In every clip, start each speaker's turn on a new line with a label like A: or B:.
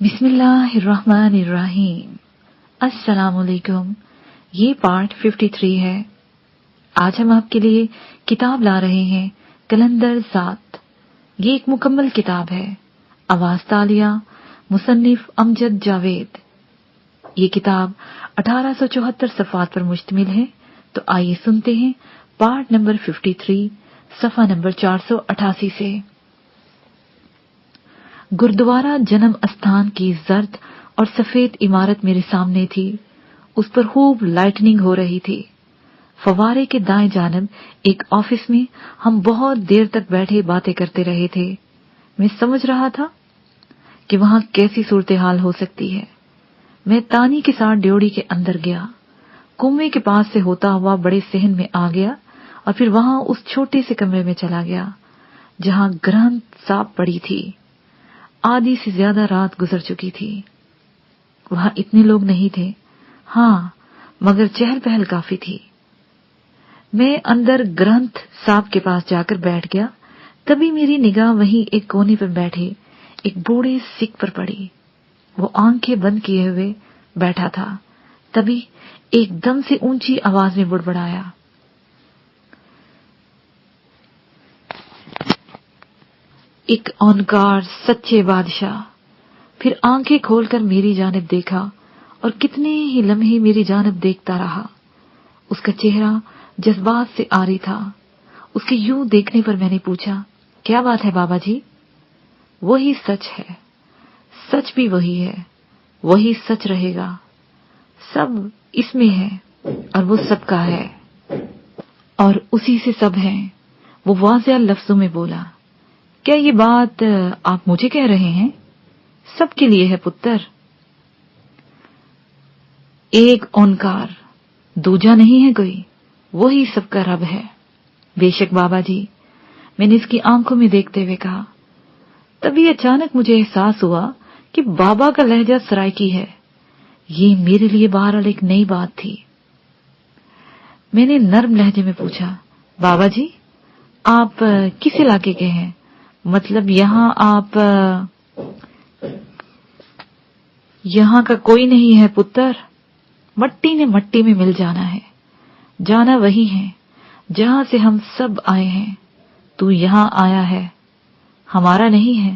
A: بسم اللہ الرحمن الرحیم۔ السلام علیکم۔ یہ پارٹ 53 ہے۔ آج ہم آپ کے لیے کتاب لا رہے ہیں کلندر ذات۔ یہ ایک مکمل کتاب ہے۔ آواز تالیہ، مصنف امجد جاوید۔ یہ کتاب 1874 صفحات پر مشتمل ہے۔ تو آئیے سنتے ہیں پارٹ نمبر 53 صفحہ نمبر 488 سے۔ گردوارہ جنم استھان کی زرد اور سفید عمارت میرے سامنے تھی۔ اس پر خوب لائٹنگ ہو رہی تھی۔ فوارے کے دائیں جانب ایک آفس میں ہم بہت دیر تک بیٹھے باتیں کرتے رہے تھے۔ میں سمجھ رہا تھا کہ وہاں کیسی صورتحال ہو سکتی ہے۔ میں تانی کے ساتھ ڈیوڑی کے اندر گیا، کنویں کے پاس سے ہوتا ہوا بڑے صحن میں آ گیا اور پھر وہاں اس چھوٹے سے کمرے میں چلا گیا جہاں گرہنت صاف پڑی تھی۔ آدھی سے زیادہ رات گزر چکی تھی۔ وہاں اتنے لوگ نہیں تھے، ہاں، مگر چہل پہل کافی تھی۔ میں اندر گرہنت صاحب کے پاس جا کر بیٹھ گیا۔ تبھی میری نگاہ وہیں ایک کونے پر بیٹھے ایک بوڑھے سکھ پر پڑی۔ وہ آنکھیں بند کیے ہوئے بیٹھا تھا۔ تبھی ایک دم سے اونچی آواز میں بڑبڑایا، ایک اونکار سچے بادشاہ۔ پھر آنکھیں کھول کر میری جانب دیکھا اور کتنے ہی لمحے میری جانب دیکھتا رہا۔ اس کا چہرہ جذبات سے عاری تھا۔ اس کے یوں دیکھنے پر میں نے پوچھا، کیا بات ہے بابا جی؟ وہی سچ ہے، سچ بھی وہی ہے، وہی سچ رہے گا۔ سب اس میں ہے اور وہ سب کا ہے اور اسی سے سب ہے۔ وہ واضح لفظوں میں بولا، کیا یہ بات آپ مجھے کہہ رہے ہیں؟ سب کے لیے ہے پتر۔ ایک اونکار، دوجا نہیں ہے کوئی، وہی سب کا رب ہے۔ بے شک بابا جی، میں نے اس کی آنکھوں میں دیکھتے ہوئے کہا۔ تبھی اچانک مجھے احساس ہوا کہ بابا کا لہجہ سرائکی ہے۔ یہ میرے لیے بہرحال ایک نئی بات تھی۔ میں نے نرم لہجے میں پوچھا، بابا جی آپ کس علاقے کے ہیں؟ مطلب یہاں کا کوئی نہیں ہے پتر۔ مٹی نے مٹی میں مل جانا ہے، جانا وہی ہے جہاں سے ہم سب آئے ہیں۔ تو یہاں آیا ہے، ہمارا نہیں ہے،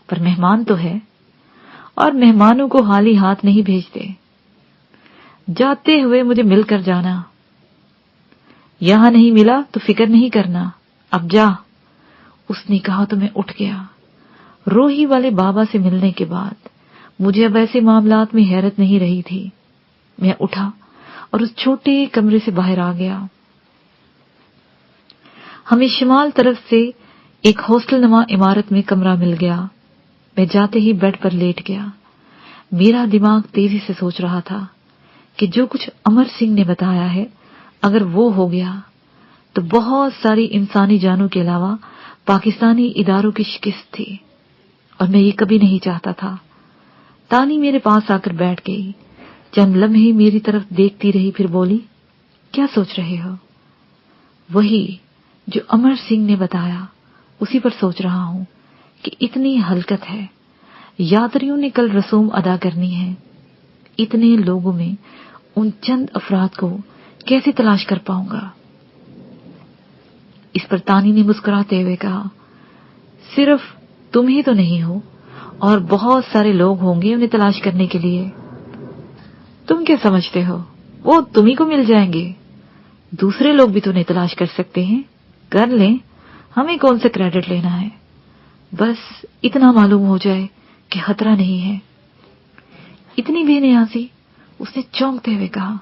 A: پر مہمان تو ہے، اور مہمانوں کو خالی ہاتھ نہیں بھیجتے۔ جاتے ہوئے مجھے مل کر جانا۔ یہاں نہیں ملا تو فکر نہیں کرنا، اب جا۔ اس نے کہا تو میں اٹھ گیا۔ روہی والے بابا سے ملنے کے بعد مجھے اب ایسے معاملات میں حیرت نہیں رہی تھی۔ میں اٹھا اور اس چھوٹے کمرے سے باہر آ گیا۔ ہمیں شمال طرف سے ایک ہاسٹل نما عمارت میں کمرہ مل گیا۔ میں جاتے ہی بیڈ پر لیٹ گیا۔ میرا دماغ تیزی سے سوچ رہا تھا کہ جو کچھ امر سنگھ نے بتایا ہے اگر وہ ہو گیا تو بہت ساری انسانی جانوں کے علاوہ پاکستانی اداروں کی شکست تھی، اور میں یہ کبھی نہیں چاہتا تھا۔ تانی میرے پاس آ کر بیٹھ گئی، چند لمحے میری طرف دیکھتی رہی، پھر بولی، کیا سوچ رہے ہو؟ وہی جو امر سنگھ نے بتایا، اسی پر سوچ رہا ہوں کہ اتنی ہلکت ہے۔ یاتریوں نے کل رسوم ادا کرنی ہے۔ اتنے لوگوں میں ان چند افراد کو کیسے تلاش کر پاؤں گا؟ اس پر تانی نے مسکراتے ہوئے کہا، صرف تم ہی تو نہیں ہو، اور بہت سارے لوگ ہوں گے انہیں تلاش کرنے کے لیے۔ تم کیا سمجھتے ہو وہ تمہیں کو مل جائیں گے؟ دوسرے لوگ بھی تو انہیں تلاش کر سکتے ہیں، کر لیں، ہمیں کون سے کریڈٹ لینا ہے؟ بس اتنا معلوم ہو جائے کہ خطرہ نہیں ہے۔ اتنی بے نیازی؟ اس نے چونکتے ہوئے کہا۔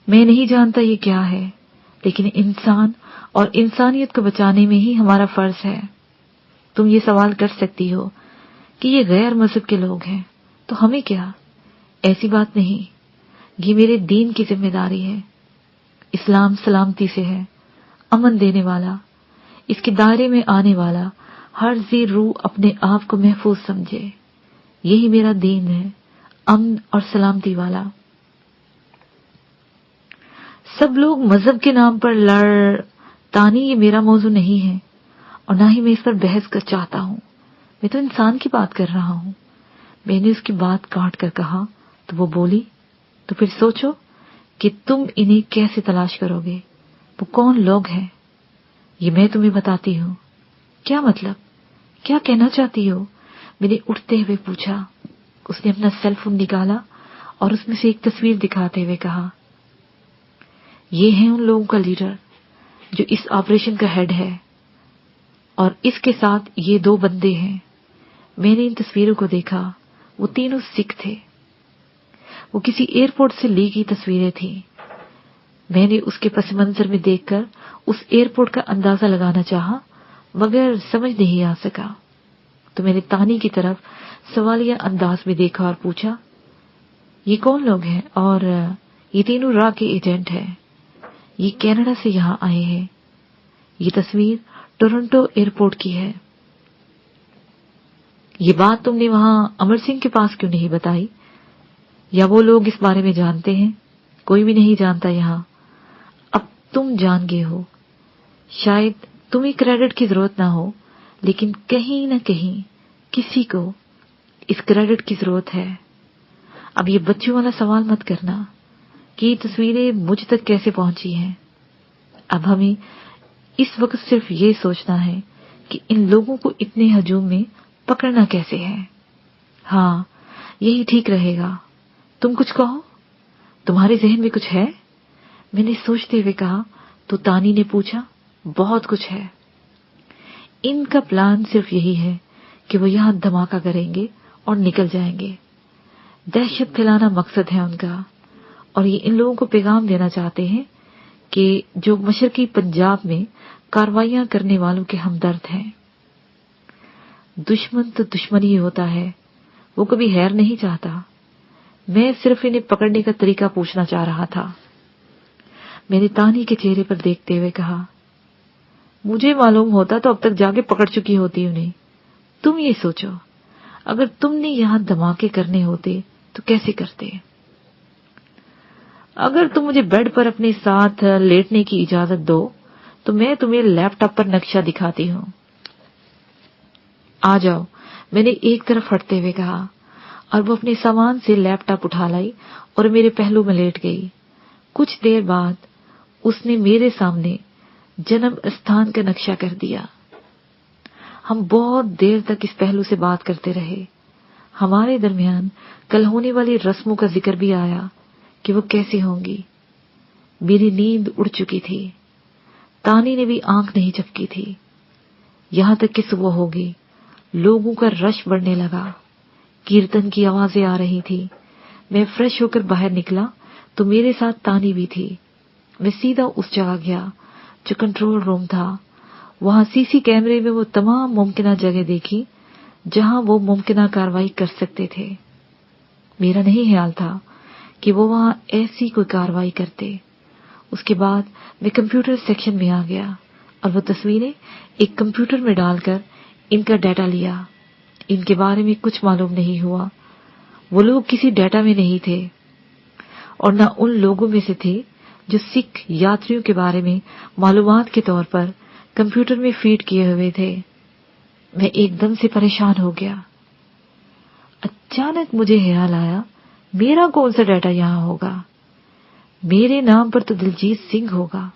A: میں نہیں جانتا یہ کیا ہے، لیکن انسان اور انسانیت کو بچانے میں ہی ہمارا فرض ہے۔ تم یہ سوال کر سکتی ہو کہ یہ غیر مذہب کے لوگ ہیں تو ہمیں کیا؟ ایسی بات نہیں، یہ میرے دین کی ذمہ داری ہے۔ اسلام سلامتی سے ہے، امن دینے والا، اس کے دائرے میں آنے والا ہر ذی روح اپنے آپ کو محفوظ سمجھے، یہی میرا دین ہے، امن اور سلامتی والا۔ سب لوگ مذہب کے نام پر تانی، یہ میرا موضوع نہیں ہے اور نہ ہی میں اس پر بحث کر چاہتا ہوں۔ میں تو انسان کی بات کر رہا ہوں، میں نے اس کی بات کاٹ کر کہا تو وہ بولی، تو پھر سوچو کہ تم انہیں کیسے تلاش کرو گے، وہ کون لوگ ہیں؟ یہ میں تمہیں بتاتی ہوں۔ کیا مطلب؟ کیا کہنا چاہتی ہو؟ میں نے اٹھتے ہوئے پوچھا۔ اس نے اپنا سیل فون نکالا اور اس میں سے ایک تصویر دکھاتے ہوئے کہا، یہ ہے ان لوگوں کا لیڈر جو اس آپریشن کا ہیڈ ہے، اور اس کے ساتھ یہ 2 بندے ہیں۔ میں نے ان تصویروں کو دیکھا، وہ تینوں سکھ تھے۔ وہ کسی ایئرپورٹ سے لی گئی تصویریں تھیں۔ میں نے اس کے پس منظر میں دیکھ کر اس ایئرپورٹ کا اندازہ لگانا چاہا، مگر سمجھ نہیں آ سکا۔ تو میں نے تانی کی طرف سوالیہ انداز میں دیکھا اور پوچھا، یہ کون لوگ ہیں؟ اور یہ تینوں را کے ایجنٹ ہیں، یہ کینیڈا سے یہاں آئے ہیں۔ یہ تصویر ٹورنٹو ایئرپورٹ کی ہے۔ یہ بات تم نے وہاں امر سنگھ کے پاس کیوں نہیں بتائی؟ یا وہ لوگ اس بارے میں جانتے ہیں؟ کوئی بھی نہیں جانتا یہاں۔ اب تم جان گئے ہو۔ شاید تمہیں کریڈٹ کی ضرورت نہ ہو، لیکن کہیں نہ کہیں کسی کو اس کریڈٹ کی ضرورت ہے۔ اب یہ بچوں والا سوال مت کرنا کہ یہ تصویریں مجھ تک کیسے پہنچی ہیں۔ اب ہمیں اس وقت صرف یہ سوچنا ہے کہ ان لوگوں کو اتنے ہجوم میں پکڑنا کیسے ہے۔ ہاں، یہی ٹھیک رہے گا۔ تم کچھ کہو، تمہارے ذہن میں کچھ ہے؟ میں نے سوچتے ہوئے کہا تو تانی نے پوچھا، بہت کچھ ہے۔ ان کا پلان صرف یہی ہے کہ وہ یہاں دھماکہ کریں گے اور نکل جائیں گے۔ دہشت پھیلانا مقصد ہے ان کا، اور یہ ان لوگوں کو پیغام دینا چاہتے ہیں کہ جو مشرقی پنجاب میں کارروائیاں کرنے والوں کے ہمدرد ہیں۔ دشمن تو دشمن ہی ہوتا ہے، وہ کبھی خیر نہیں چاہتا۔ میں صرف انہیں پکڑنے کا طریقہ پوچھنا چاہ رہا تھا۔ میں نے تانی کے چہرے پر دیکھتے ہوئے کہا، مجھے معلوم ہوتا تو اب تک جا کے پکڑ چکی ہوتی انہیں۔ تم یہ سوچو، اگر تم نے یہاں دھماکے کرنے ہوتے تو کیسے کرتے؟ اگر تم مجھے بیڈ پر اپنے ساتھ لیٹنے کی اجازت دو تو میں تمہیں لیپ ٹاپ پر نقشہ دکھاتی ہوں۔ آ جاؤ، میں نے ایک طرف ہٹتے ہوئے کہا، اور وہ اپنے سامان سے لیپ ٹاپ اٹھا لائی اور میرے پہلو میں لیٹ گئی۔ کچھ دیر بعد اس نے میرے سامنے جنم استھان کا نقشہ کر دیا۔ ہم بہت دیر تک اس پہلو سے بات کرتے رہے۔ ہمارے درمیان کل ہونے والی رسموں کا ذکر بھی آیا کہ وہ کیسی ہوں گی۔ میری نیند اڑ چکی تھی، تانی نے بھی آنکھ نہیں جھپکی تھی۔ یہاں تک کہ صبح ہو گئی، لوگوں کا رش بڑھنے لگا، کیرتن کی آوازیں آ رہی تھی۔ میں فریش ہو کر باہر نکلا تو میرے ساتھ تانی بھی تھی۔ میں سیدھا اس جگہ گیا جو کنٹرول روم تھا۔ وہاں سی سی کیمرے میں وہ تمام ممکنہ جگہ دیکھی جہاں وہ ممکنہ کارروائی کر سکتے تھے۔ میرا نہیں خیال تھا کہ وہ وہاں ایسی کوئی کارروائی کرتے۔ اس کے بعد میں کمپیوٹر سیکشن میں آ گیا اور وہ تصویریں ایک کمپیوٹر میں ڈال کر ان کا ڈیٹا لیا۔ ان کے بارے میں کچھ معلوم نہیں ہوا۔ وہ لوگ کسی ڈیٹا میں نہیں تھے، اور نہ ان لوگوں میں سے تھے جو سکھ یاتریوں کے بارے میں معلومات کے طور پر کمپیوٹر میں فیڈ کیے ہوئے تھے۔ میں ایک دم سے پریشان ہو گیا۔ اچانک مجھے خیال آیا، میرا کون سا ڈیٹا یہاں ہوگا؟ میرے نام پر تو دلجیت سنگھ ہوگا۔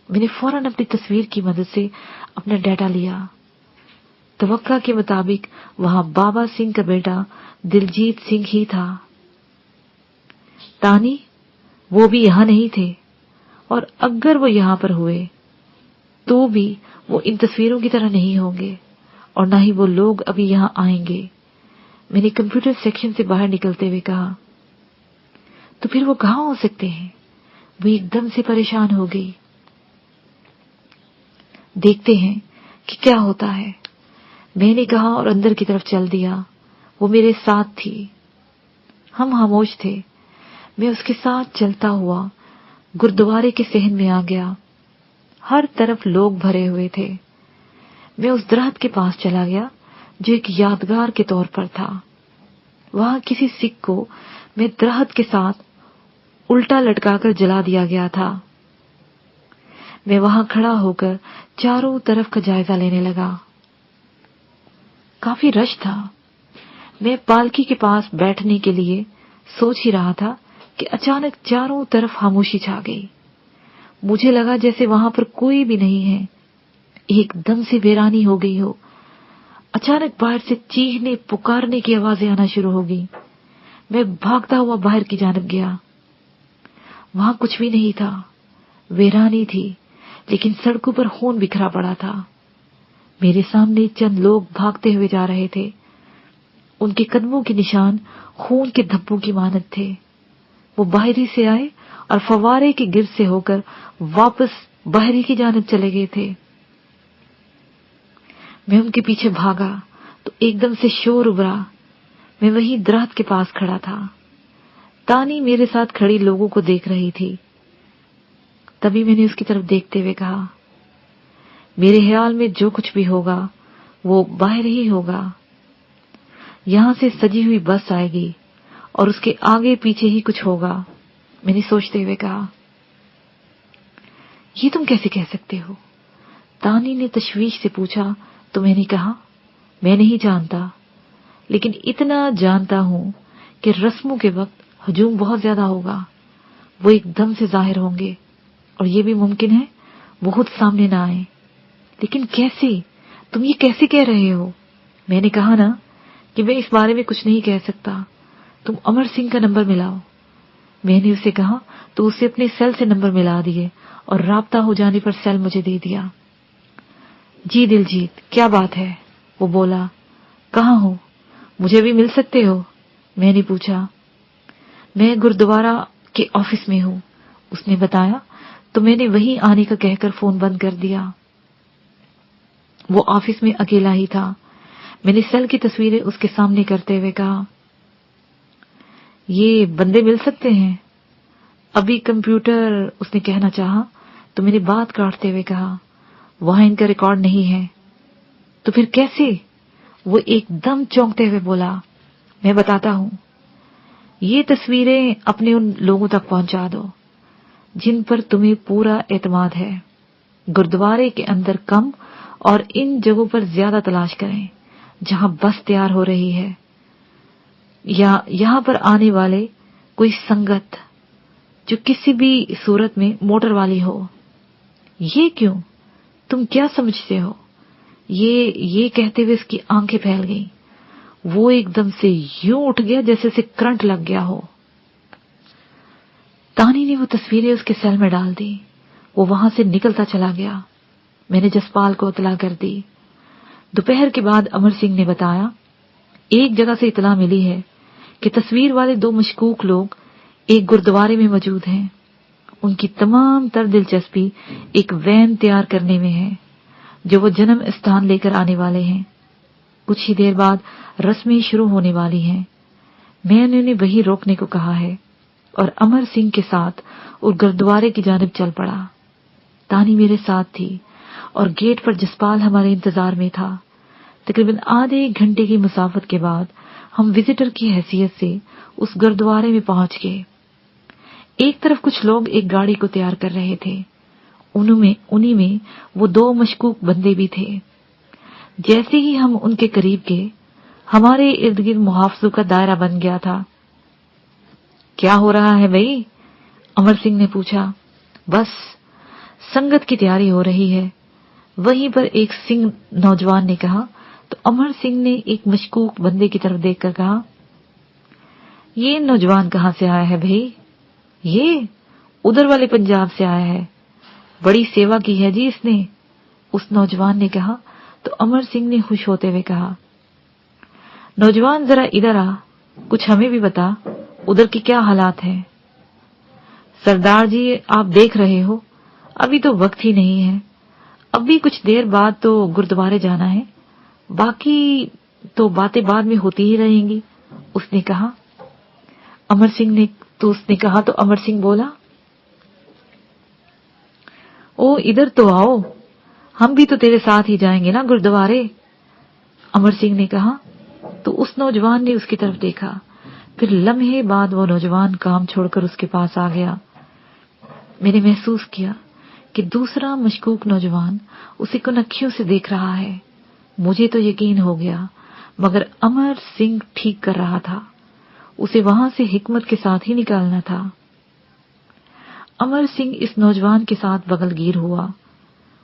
A: میں نے فوراً اپنی تصویر کی مدد سے اپنا ڈیٹا لیا۔ توقع کے مطابق وہاں بابا سنگھ کا بیٹا دلجیت سنگھ ہی تھا۔ تانی، وہ بھی یہاں نہیں تھے، اور اگر وہ یہاں پر ہوئے تو بھی وہ ان تصویروں کی طرح نہیں ہوں گے، اور نہ ہی وہ لوگ ابھی یہاں آئیں گے۔ میں نے کمپیوٹر سیکشن سے باہر نکلتے ہوئے کہا، تو پھر وہ کہاں ہو سکتے ہیں؟ وہ ایک دم سے پریشان ہو گئی۔ دیکھتے ہیں کہ کیا ہوتا ہے، میں نے کہا اور اندر کی طرف چل دیا۔ وہ میرے ساتھ تھی۔ ہم خاموش تھے۔ میں اس کے ساتھ چلتا ہوا گردوارے کے صحن میں آ گیا۔ ہر طرف لوگ بھرے ہوئے تھے۔ میں اس درخت کے پاس چلا گیا جو ایک یادگار کے طور پر تھا۔ وہاں کسی سکھ کو میں درخت کے ساتھ الٹا لٹکا کر جلا دیا گیا تھا۔ میں وہاں کھڑا ہو کر چاروں طرف کا جائزہ لینے لگا۔ کافی رش تھا۔ मैं पालकी के पास बैठने के लिए सोच ही रहा था कि अचानक चारों तरफ खामोशी छा गई। मुझे लगा जैसे वहां पर कोई भी नहीं है, एकदम से वीरानी हो गई हो। अचानक बाहर से चीखने पुकारने की आवाजें आना शुरू हो गई। मैं भागता हुआ बाहर की जानब गया। वहां कुछ भी नहीं था, वीरानी थी, लेकिन सड़कों पर खून बिखरा पड़ा था। मेरे सामने चंद लोग भागते हुए जा रहे थे। उनके कदमों के निशान खून के धब्बों की मानद थे। वो बाहरी से आए और फव्वारे के गिर्द से होकर वापस बाहरी की जानब चले गए थे। मैं उनके पीछे भागा तो एकदम से शोर उभरा। मैं वहीं दरख्त के पास खड़ा था। तानी मेरे साथ खड़ी लोगों को देख रही थी। तभी मैंने उसकी तरफ देखते हुए कहा, मेरे ख्याल में जो कुछ भी होगा वो बाहर ही होगा। यहां से सजी हुई बस आएगी और उसके आगे पीछे ही कुछ होगा। मैंने सोचते हुए कहा, ये तुम कैसे कह सकते हो? तानी ने तशवीश से पूछा तो मैंने कहा, मैं नहीं जानता, लेकिन इतना जानता हूं कि रस्मों के वक्त हजूम बहुत ज्यादा होगा। वो एकदम से जाहिर होंगे और ये भी मुमकिन है वो खुद सामने ना आए। लेकिन कैसे? तुम ये कैसे कह रहे हो? मैंने कहा ना कि मैं इस बारे में कुछ नहीं कह सकता। तुम अमर सिंह का नंबर मिलाओ। मैंने उसे कहा तो उसे अपने सेल से नंबर मिला दिए और राब्ता हो जाने पर सेल मुझे दे दिया। जी दिलजीत, क्या बात है? वो बोला। कहाँ हो? मुझे भी मिल सकते हो? मैंने पूछा। मैं गुरुद्वारा के ऑफिस में हूँ, उसने बताया। तो मैंने वहीं आने का कहकर फोन बंद कर दिया। वो ऑफिस में अकेला ही था। मैंने सेल की तस्वीरें उसके सामने करते हुए कहा, ये बंदे मिल सकते हैं? अभी कंप्यूटर, उसने कहना चाहा तो मैंने बात काटते हुए कहा, वहां इनका रिकॉर्ड नहीं है। तो फिर कैसे? वो एकदम चौंकते हुए बोला, मैं बताता हूं। ये तस्वीरें अपने उन लोगों तक पहुंचा दो जिन पर तुम्हें पूरा एतमाद है। गुरुद्वारे के अंदर कम और इन जगहों पर ज्यादा तलाश करें जहां बस तैयार हो रही है, या यहां पर आने वाले कोई संगत जो किसी भी सूरत में मोटर वाली हो। ये क्यों? तुम क्या समझते हो? ये कहते हुए उसकी आंखें फैल गईं। वो एकदम से यूं उठ गया जैसे उसे करंट लग गया हो। तानी ने वो तस्वीरें उसके सेल में डाल दी। वो वहां से निकलता चला गया। मैंने जसपाल को इतला कर दी। दोपहर के बाद अमर सिंह ने बताया, एक जगह से इतला मिली है कि तस्वीर वाले 2 मशकूक लोग एक गुरुद्वारे में मौजूद हैं। उनकी तमाम तर दिलचस्पी एक वैन तैयार करने में है जो वो जन्म स्थान लेकर आने वाले हैं। कुछ ही देर बाद रस्में शुरू होने वाली हैं। मैंने उन्हें वही रोकने को कहा है और अमर सिंह के साथ उस गुरुद्वारे की जानिब चल पड़ा। तानी मेरे साथ थी और गेट पर जसपाल हमारे इंतजार में था। तकरीबन आधे घंटे की मुसाफत के बाद हम विजिटर की हैसियत से उस गुरुद्वारे में पहुंच गए। एक तरफ कुछ लोग एक गाड़ी को तैयार कर रहे थे। उन्हीं में वो 2 मशकूक बंदे भी थे। जैसे ही हम उनके करीब गए, हमारे इर्द गिर्द मुहाफिजों का दायरा बन गया था। क्या हो रहा है भाई? अमर सिंह ने पूछा। बस संगत की तैयारी हो रही है, वहीं पर एक सिंह नौजवान ने कहा। तो अमर सिंह ने एक मशकूक बंदे की तरफ देखकर कहा, ये नौजवान कहां से आया है भाई? ये उधर वाले पंजाब से आया है, बड़ी सेवा की है जी इसने, उस नौजवान ने कहा। तो अमर सिंह ने खुश होते हुए कहा, नौजवान जरा इधर आ, कुछ हमें भी बता, उधर की क्या हालात हैं? सरदार जी, आप देख रहे हो अभी तो वक्त ही नहीं है, अभी कुछ देर बाद तो गुरुद्वारे जाना है, बाकी तो बातें बाद में होती ही रहेंगी, उसने कहा। उसने कहा तो अमर सिंह बोला, ओ इधर तो आओ, हम भी तो तेरे साथ ही जाएंगे ना गुरुद्वारे, अमर सिंह ने कहा। तो उस नौजवान ने उसकी तरफ देखा। फिर लम्हे बाद वो नौजवान काम छोड़कर उसके पास आ गया। मैंने महसूस किया कि दूसरा मशकूक नौजवान उसे कुनखियों से देख रहा है। मुझे तो यकीन हो गया, मगर अमर सिंह ठीक कर रहा था। उसे वहां से हिकमत के साथ ही निकालना था। अमर सिंह इस नौजवान के साथ बगलगीर हुआ।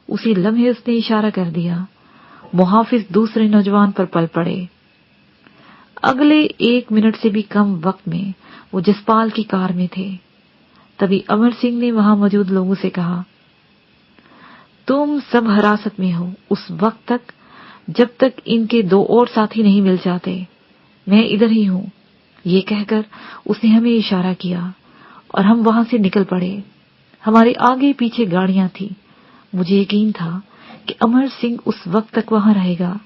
A: उसी लम्हे उसने इशारा कर दिया। मुहाफिज दूसरे नौजवान पर पल पड़े। अगले 1 मिनट से भी कम वक्त में वो जसपाल की कार में थे। तभी अमर सिंह ने वहां मौजूद लोगों से कहा, तुम सब हिरासत में हो उस वक्त तक जब तक इनके 2 और साथी नहीं मिल जाते। मैं इधर ही हूं। ये कहकर उसने हमें इशारा किया और हम वहां से निकल पड़े। हमारे आगे पीछे गाड़ियां थी। मुझे यकीन था कि अमर सिंह उस वक्त तक वहां रहेगा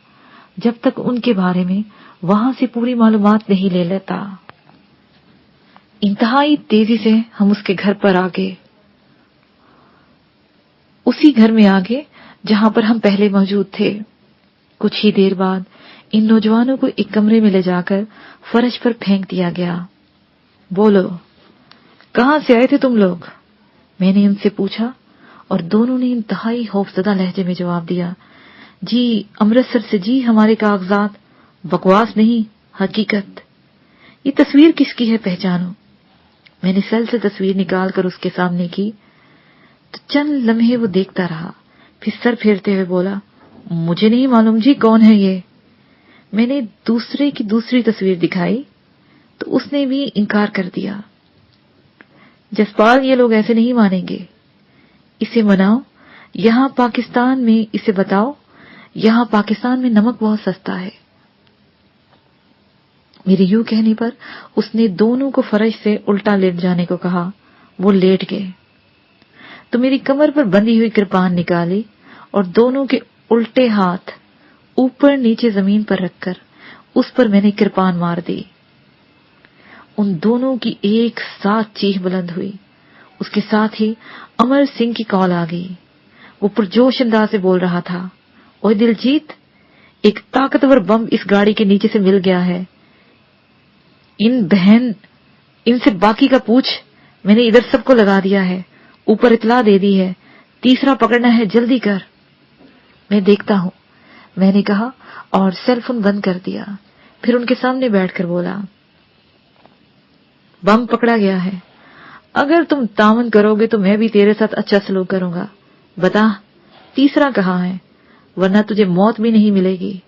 A: जब तक उनके बारे में वहां से पूरी मालूमात नहीं ले लेता। इंतहाई तेजी से हम उसके घर पर आ गए, उसी घर में आ गए जहां पर हम पहले मौजूद थे। कुछ ही देर बाद इन नौजवानों को एक कमरे में ले जाकर फर्श पर फेंक दिया गया। बोलो, कहां से आए थे तुम लोग? मैंने उनसे पूछा और दोनों ने इंतहाई खौफजदा लहजे में जवाब दिया, जी अमृतसर से जी, हमारे कागजात। बकवास नहीं, हकीकत। ये तस्वीर किसकी है, पहचानो। मैंने सेल से तस्वीर निकालकर उसके सामने की तो चंद लम्हे वो देखता रहा, फिर सर फेरते हुए बोला, मुझे नहीं मालूम जी, कौन है ये? मैंने दूसरे की दूसरी तस्वीर दिखाई तो उसने भी इनकार कर दिया। जसपाल, ये लोग ऐसे नहीं मानेंगे। इसे मनाओ, यहाँ पाकिस्तान में इसे बताओ, यहाँ पाकिस्तान में नमक बहुत सस्ता है। मेरे यूं कहने पर उसने दोनों को फर्श से उल्टा लेट जाने को कहा। वो लेट गए तो मेरी कमर पर बंधी हुई कृपान निकाली और दोनों के उल्टे हाथ ऊपर नीचे जमीन पर रखकर उस पर मैंने कृपान मार दी। उन दोनों की एक साथ चीख बुलंद हुई। उसके साथ ही अमर सिंह की कॉल आ गई। वो पुरजोश अंदाज से बोल रहा था, ओए दिलजीत, एक ताकतवर बम इस गाड़ी के नीचे से मिल गया है। इनसे बाकी का पूछ। मैंने इधर सबको लगा दिया है, ऊपर इतला दे दी है, तीसरा पकड़ना है, जल्दी कर। मैं देखता हूं, मैंने कहा और सेल फोन बंद कर दिया। फिर उनके सामने बैठकर बोला, बम पकड़ा गया है। अगर तुम तामन करोगे तो मैं भी तेरे साथ अच्छा सलूक करूंगा। बता, तीसरा कहाँ है, वरना तुझे मौत भी नहीं मिलेगी।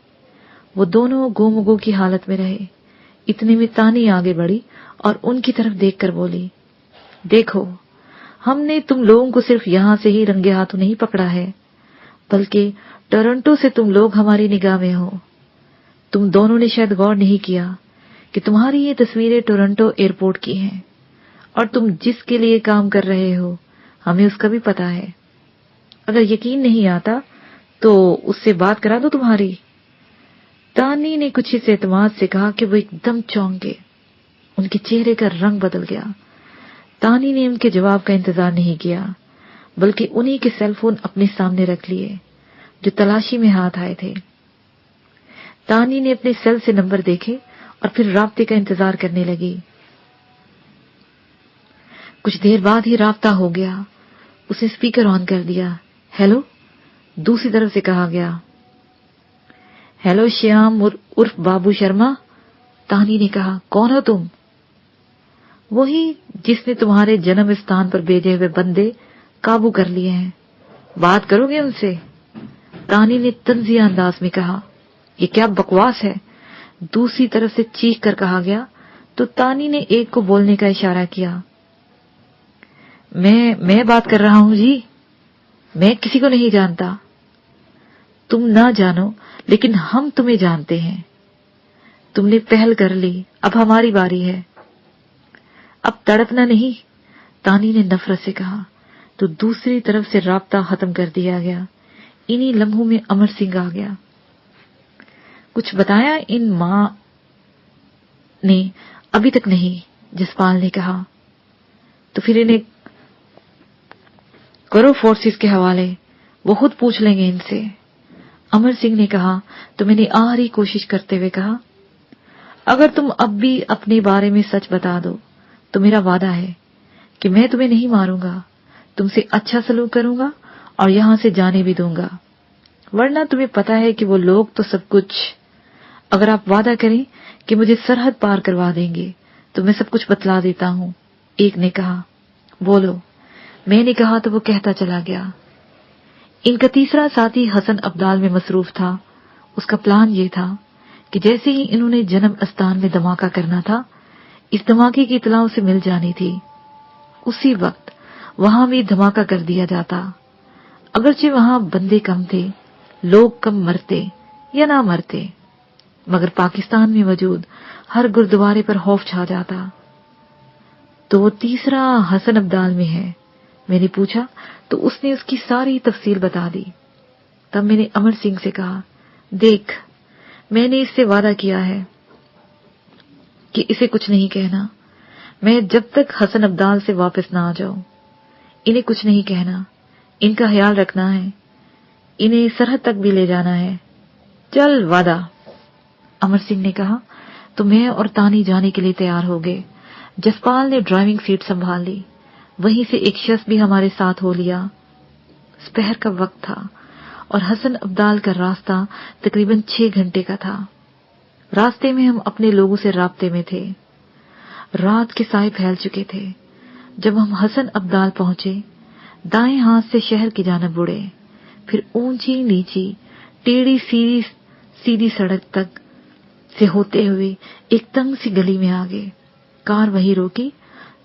A: वो दोनों गुमगु की हालत में रहे। इतने में तानी आगे बढ़ी और उनकी तरफ देखकर बोली, देखो, हमने तुम लोगों को सिर्फ यहां से ही रंगे हाथों नहीं पकड़ा है, बल्कि टोरंटो से तुम लोग हमारी निगाह में हो। तुम दोनों ने शायद गौर नहीं किया कि तुम्हारी ये तस्वीरें टोरंटो एयरपोर्ट की हैं और तुम जिसके लिए काम कर रहे हो हमें उसका भी पता है। अगर यकीन नहीं आता तो उससे बात करा दो तुम्हारी। तानी ने कुछ इस एतमाद से कहा कि वो एकदम चौंक गए। उनके चेहरे का रंग बदल गया। तानी ने उनके जवाब का इंतजार नहीं किया, बल्कि उन्हीं के सेल फोन अपने सामने रख लिए जो तलाशी में हाथ आए थे। तानी ने अपने सेल से नंबर देखे और फिर राब्ते का इंतजार करने लगी। कुछ देर बाद ही राब्ता हो गया। उसने स्पीकर ऑन कर दिया। हेलो, दूसरी तरफ से कहा गया। हेलो श्याम उर्फ बाबू शर्मा, तानी ने कहा। कौन हो तुम? वही जिसने तुम्हारे जन्म स्थान पर भेजे हुए बंदे काबू कर लिए हैं। बात करोगे उनसे? तानी ने तंजिया अंदाज में कहा। ये क्या बकवास है, दूसरी तरफ से चीख कर कहा गया तो तानी ने एक को बोलने का इशारा किया। मैं बात कर रहा हूं जी, मैं किसी को नहीं जानता। तुम ना जानो, लेकिन हम तुम्हें जानते हैं। तुमने पहल कर ली, अब हमारी बारी है। अब तड़पना नहीं, तानी ने नफरत से कहा तो दूसरी तरफ से राब्ता खत्म कर दिया गया। इन्हीं लम्हों में अमर सिंह आ गया। कुछ बताया इन मां ने? अभी तक नहीं, जसपाल ने कहा। तो फिर इन्हें करो फोर्सेस के हवाले, वो खुद पूछ लेंगे इनसे, अमर सिंह ने कहा। तो मैंने आखिरी कोशिश करते हुए कहा, अगर तुम अब भी अपने बारे में सच बता दो तो मेरा वादा है कि मैं तुम्हें नहीं मारूंगा, तुमसे अच्छा सलूक करूंगा और यहां से जाने भी दूंगा। वरना तुम्हें पता है कि वो लोग तो सब कुछ। अगर आप वादा करें कि मुझे सरहद पार करवा देंगे तो मैं सब कुछ बतला देता हूँ। एक ने कहा। बोलो। मैंने कहा तो वो कहता चला गया। इनका तीसरा साथी हसन अब्दाल में मसरूफ था। उसका प्लान ये था कि जैसे ही इन्होंने जन्म स्थान में धमाका करना था, इस धमाके की इत्तला उसे मिल जानी थी। उसी वक्त वहां भी धमाका कर दिया जाता। अगरचे वहां बंदे कम थे, लोग कम मरते या ना मरते, मगर पाकिस्तान में मौजूद हर गुरुद्वारे पर खौफ छा जाता। तो वो तीसरा हसन अब्दाल में है? मैंने पूछा तो उसने उसकी सारी तफसील बता दी। तब मैंने अमर सिंह से कहा, देख, मैंने इससे वादा किया है कि इसे कुछ नहीं कहना। मैं जब तक हसन अब्दाल से वापस ना आ जाऊं, इन्हें कुछ नहीं कहना। इनका ख्याल रखना है, इन्हें सरहद तक भी ले जाना है। चल, वादा। अमर सिंह ने कहा तो मैं और तानी जाने के लिए तैयार हो गए। जसपाल ने ड्राइविंग सीट संभाल ली। वहीं से एक शख्स भी हमारे साथ हो लिया। दोपहर का वक्त था और हसन अब्दाल का रास्ता तकरीबन 6 घंटे का था। रास्ते में हम अपने लोगों से राब्ते में थे। रात के साए फैल चुके थे। जब हम हसन अब्दाल पहुंचे, दाएं हाथ से शहर की जानिब मुड़े, फिर ऊंची नीची टेढ़ी सीधी सड़क तक से होते हुए एक तंग सी गली में आ गए। कार वहीं रोकी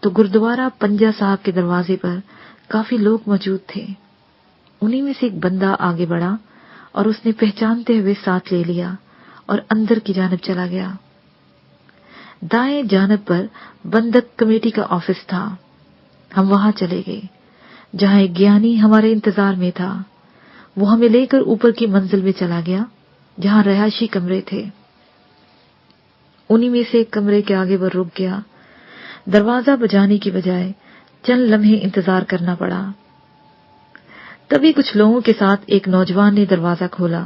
A: तो गुरुद्वारा पंजा साहब के दरवाजे पर काफी लोग मौजूद थे। उन्हीं में से एक बंदा आगे बढ़ा और उसने पहचानते हुए साथ ले लिया और अंदर की जानिब चला गया। दाएं जानिब पर बंधक कमेटी का ऑफिस था। हम वहां चले गए, जहां एक ज्ञानी हमारे इंतजार में था। वो हमें लेकर ऊपर की मंजिल में चला गया, जहां रहायशी कमरे थे। उन्हीं में से एक कमरे के आगे वो रुक गया। दरवाजा बजाने की बजाय चंद लम्हे इंतजार करना पड़ा। तभी कुछ लोगों के साथ एक नौजवान ने दरवाजा खोला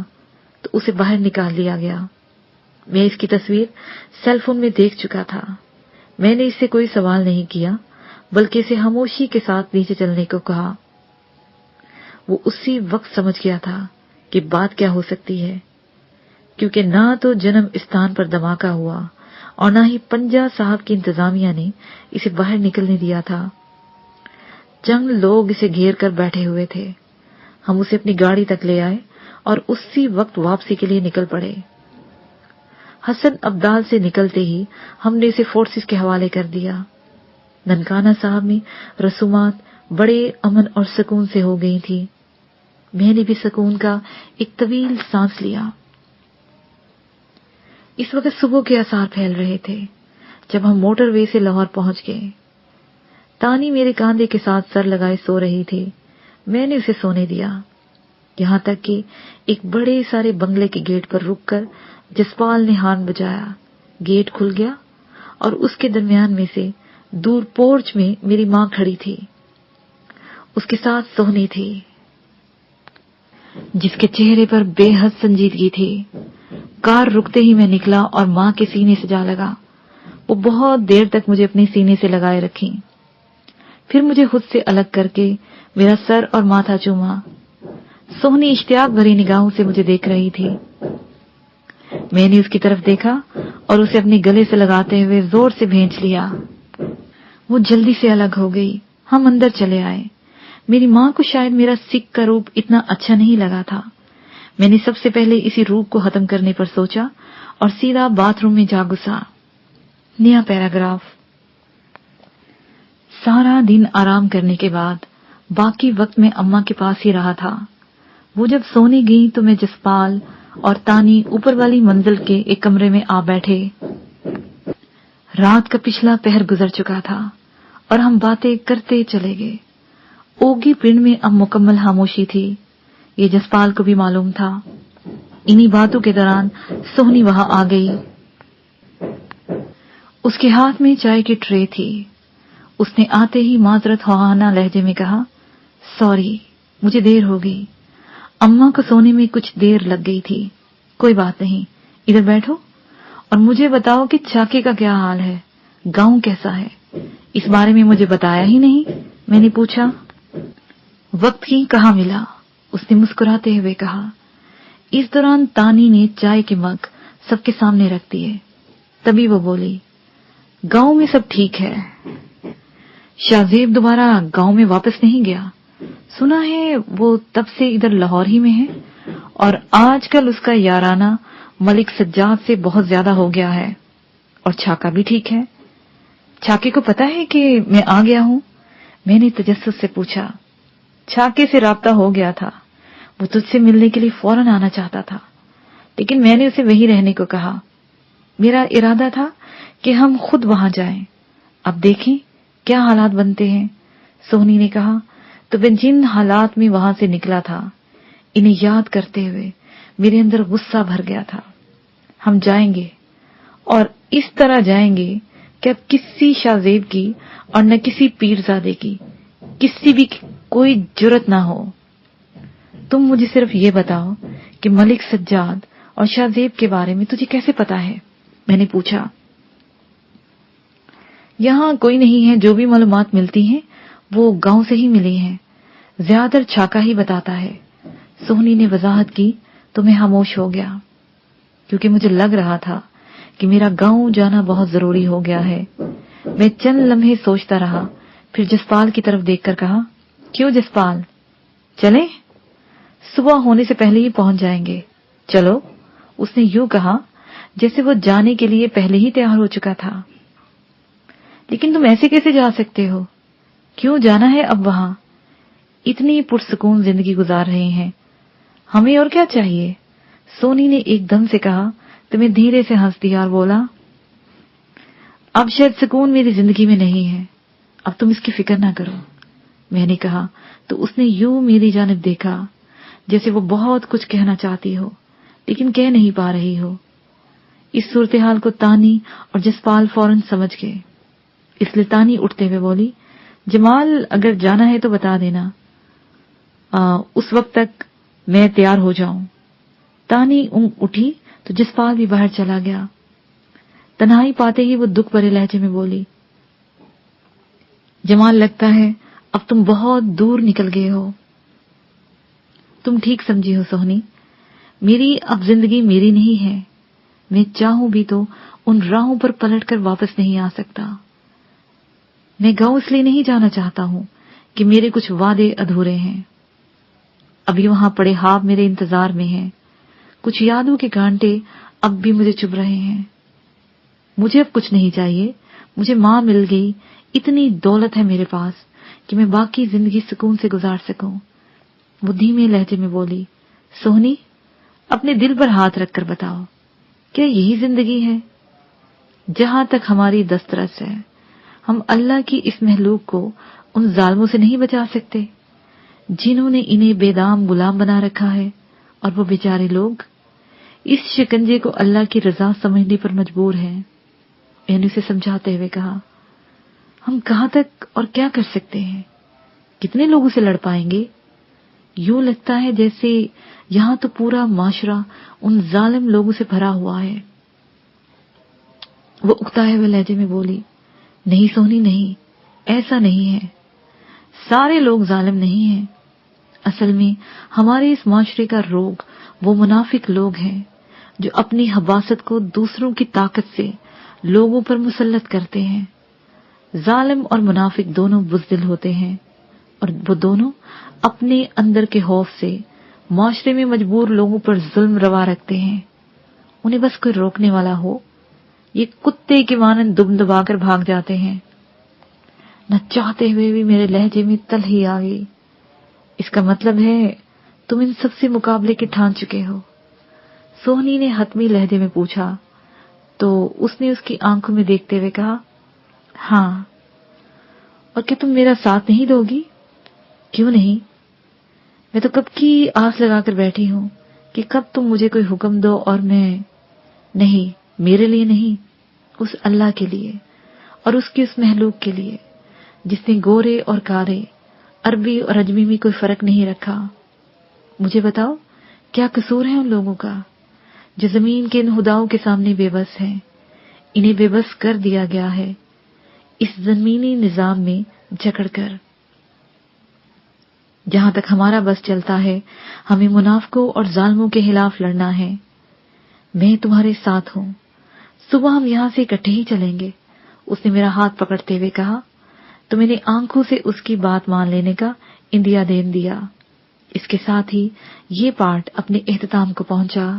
A: तो उसे बाहर निकाल लिया गया। मैं इसकी तस्वीर सेल फोन में देख चुका था। मैंने इससे कोई सवाल नहीं किया, बल्कि इसे खामोशी के साथ नीचे चलने को कहा। वो उसी वक्त समझ गया था कि बात क्या हो सकती है, क्योंकि ना तो जन्म स्थान पर धमाका हुआ और ना ही पंजा साहब की इंतजामिया ने इसे बाहर निकलने दिया था। चंद लोग इसे घेर कर बैठे हुए थे। हम उसे अपनी गाड़ी तक ले आए और उसी वक्त वापसी के लिए निकल पड़े। हसन अब्दाल से निकलते ही हमने इसे फोर्सेस के हवाले कर दिया। ननकाना साहब में रसूमात बड़े अमन और सुकून से हो गई थी। मैंने भी सुकून का एक तवील सांस लिया। इस वक्त सुबह के आसार फैल रहे थे जब हम मोटरवे से लाहौर पहुंच गए। तानी मेरे कांधे के साथ सर लगाए सो रही थी। मैंने उसे सोने दिया, यहां तक कि एक बड़े सारे बंगले के गेट पर रुककर जसपाल ने हॉर्न बजाया। गेट खुल गया और उसके दरमियान में से दूर पोर्च में मेरी मां खड़ी थी। उसके साथ सोहनी थी, जिसके चेहरे पर बेहद संजीदगी थी। कार रुकते ही मैं निकला और मां के सीने से जा लगा। वो बहुत देर तक मुझे अपने सीने से लगाए रखी, फिर मुझे खुद से अलग करके मेरा सर और माथा चूमा। सोहनी इश्तियाक भरी निगाहों से मुझे देख रही थी। मैंने उसकी तरफ देखा और उसे अपने गले से लगाते हुए जोर से भींच लिया। वो जल्दी से अलग हो गई। हम अंदर चले आए। मेरी मां को शायद मेरा सिख का रूप इतना अच्छा नहीं लगा था। मैंने सबसे पहले इसी रूप को खत्म करने पर सोचा और सीधा बाथरूम में जा घुसा। नया पैराग्राफ। सारा आराम आराम करने के बाद बाकी वक्त में अम्मा के पास ही रहा था। वो जब सोने गई तो मैं जसपाल और तानी ऊपर वाली मंजिल के एक कमरे में आ बैठे। रात का पिछला पहर गुजर चुका था और हम बातें करते चले गए। ओगी पिंड में अब मुकम्मल खामोशी थी, ये जसपाल को भी मालूम था। इन्हीं बातों के दौरान सोहनी वहां आ गई। उसके हाथ में चाय की ट्रे थी। उसने आते ही माजरत ख्वाहाना लहजे में कहा, सॉरी, मुझे देर हो गई। अम्मा को सोने में कुछ देर लग गई थी। कोई बात नहीं, इधर बैठो और मुझे बताओ कि चाके का क्या हाल है, गांव कैसा है। इस बारे में मुझे बताया ही नहीं, मैंने पूछा। वक्त की कहाँ मिला, उसने मुस्कुराते हुए कहा। इस दौरान तानी ने चाय के मग सबके सामने रख दिए। तभी वो बोली, गांव में सब ठीक है। शाहजेब दोबारा गांव में वापस नहीं गया। सुना है वो तब से इधर लाहौर ही में है और आजकल उसका याराना मलिक सज्जाद से बहुत ज्यादा हो गया है। और छाका भी ठीक है। छाके को पता है कि मैं आ गया हूं? मैंने तजस्सुस से पूछा। छाके से राब्ता हो गया था। वो तुझसे मिलने के लिए फौरन आना चाहता था, लेकिन मैंने उसे वहीं रहने को कहा। मेरा इरादा था कि हम खुद वहां जाएं। अब देखें क्या हालात बनते हैं। सोहनी ने कहा, तो मैं जिन हालात में वहां से निकला था, इन्हें याद करते हुए मेरे अंदर गुस्सा भर गया था। हम जाएंगे और इस तरह जाएंगे कि अब किसी शाहजेब की और न किसी पीरजादे की किसी भी कोई जुर्रत ना हो। तुम मुझे सिर्फ ये बताओ कि मलिक सज्जाद और शाहजेब के बारे में तुझे कैसे पता है? मैंने पूछा। यहाँ कोई नहीं है। जो भी मालूमात मिलती हैं वो गांव से ही मिली हैं। ज्यादातर छाका ही बताता है। सोहनी ने वजाहत की तो मैं खामोश हो गया, क्योंकि मुझे लग रहा था कि मेरा गांव जाना बहुत जरूरी हो गया है। मैं चंद लम्हे सोचता रहा, फिर जसपाल की तरफ देखकर कहा, क्यों जसपाल, चलें? सुबह होने से पहले ही पहुंच जाएंगे। चलो, उसने यूं कहा जैसे वो जाने के लिए पहले ही तैयार हो चुका था। लेकिन तुम ऐसे कैसे जा सकते हो? क्यों जाना है अब वहां? इतनी पुरसुकून जिंदगी गुजार रहे हैं, हमें और क्या चाहिए? सोनी ने एकदम से कहा तो मैं धीरे से हंस दिया और बोला, अब शायद सुकून मेरी जिंदगी में नहीं है। अब तुम इसकी फिक्र ना करो। मैंने कहा तो उसने यूं मेरी जानिब देखा जैसे वो बहुत कुछ कहना चाहती हो, लेकिन कह नहीं पा रही हो। इस सूरत-ए-हाल को तानी और जसपाल फौरन समझ गए। इसलिए तानी उठते हुए बोली, जमाल अगर जाना है तो बता देना, उस वक्त तक मैं तैयार हो जाऊं। तानी उठी तो जसपाल भी बाहर चला गया। तन्हाई पाते ही वो दुख भरे लहजे में बोली, जमाल लगता है अब तुम बहुत दूर निकल गए हो। तुम ठीक समझी हो सोहनी, मेरी अब जिंदगी मेरी नहीं है। मैं चाहूं भी तो उन राहों पर पलटकर वापस नहीं आ सकता। मैं गांव इसलिए नहीं जाना चाहता हूं कि मेरे कुछ वादे अधूरे हैं। अभी वहां पड़े ख्वाब मेरे इंतजार में हैं। कुछ यादों के कांटे अब भी मुझे चुभ रहे हैं। मुझे अब कुछ नहीं चाहिए। मुझे मां मिल गई, इतनी दौलत है मेरे पास कि मैं बाकी जिंदगी सुकून से गुजार सकूं। वो धीमे लहजे में बोली, सोहनी, अपने दिल पर हाथ रखकर बताओ, क्या यही जिंदगी है? जहां तक हमारी दस्तरस है, हम अल्लाह की इस महलूक को उन जालिमों से नहीं बचा सकते जिन्होंने इन्हें बेदाम गुलाम बना रखा है। और वो बेचारे लोग इस शिकंजे को अल्लाह की रजा समझने पर मजबूर हैं। मैंने उसे समझाते हुए कहा, हम कहां तक और क्या कर सकते हैं? कितने लोगों से लड़ पाएंगे? यूं लगता है जैसे यहां तो पूरा माशरा उन जालिम लोगों से भरा हुआ है। वो उकताए हुए लहजे में बोली, नहीं सोहनी, नहीं, ऐसा नहीं है। सारे लोग जालिम नहीं हैं। असल में हमारे इस माशरे का रोग वो मुनाफिक लोग हैं जो अपनी हबासत को दूसरों की ताकत से लोगों पर मुसल्लत करते हैं। जालिम और मुनाफिक दोनों बुज़दिल होते हैं और वो दोनों अपने अंदर के खौफ से माशरे में मजबूर लोगों पर जुल्म रवा रखते हैं। उन्हें बस कोई रोकने वाला हो, ये कुत्ते के मानंद दुम दबाकर भाग जाते हैं। न चाहते हुए भी मेरे लहजे में तल ही आ गई। इसका मतलब है तुम इन सबसे मुकाबले के ठान चुके हो? सोहनी ने हतमी लहजे में पूछा तो उसने उसकी आंखों में देखते हुए कहा, हाँ। और क्या तुम मेरा साथ नहीं दोगी? क्यों नहीं? मैं तो कब की आस लगाकर बैठी हूं कि कब तुम मुझे कोई हुक्म दो और मैं। नहीं, मेरे लिए नहीं, उस अल्लाह के लिए और उसकी उस महलूक के लिए जिसने गोरे और कारे, अरबी और अजमी में कोई फर्क नहीं रखा। मुझे बताओ, क्या कसूर है उन लोगों का जो जमीन के इन खुदाओं के सामने बेबस हैं? इन्हें बेबस कर दिया गया है इस जमीनी निजाम में जकड़कर। जहां तक हमारा बस चलता है, हमें मुनाफिकों और जालिमों के खिलाफ लड़ना है। میں تمہارے ساتھ ہوں، صبح ہم یہاں سے اکٹھے ہی چلیں گے۔ اس نے میرا ہاتھ پکڑتے ہوئے کہا تو میں نے آنکھوں سے اس کی بات مان لینے کا اندیا دین دیا۔ اس کے ساتھ ہی یہ پارٹ اپنے اختتام کو پہنچا۔